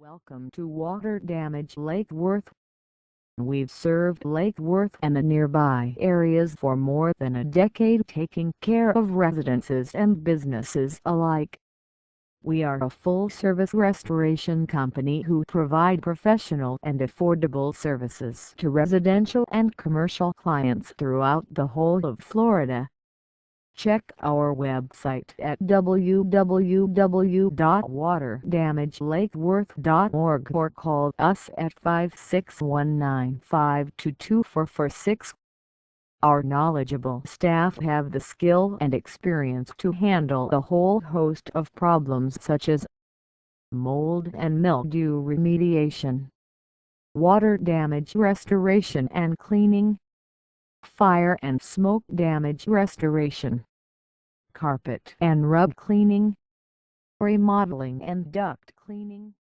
Welcome to Water Damage Lake Worth. We've served Lake Worth and the nearby areas for more than a decade, taking care of residences and businesses alike. We are a full-service restoration company who provide professional and affordable services to residential and commercial clients throughout the whole of Florida. Check our website at www.waterdamagelakeworth.org or call us at 56195224446. Our knowledgeable staff have the skill and experience to handle a whole host of problems such as mold and mildew remediation, water damage restoration and cleaning, fire and smoke damage restoration, carpet and rug cleaning, remodeling and duct cleaning.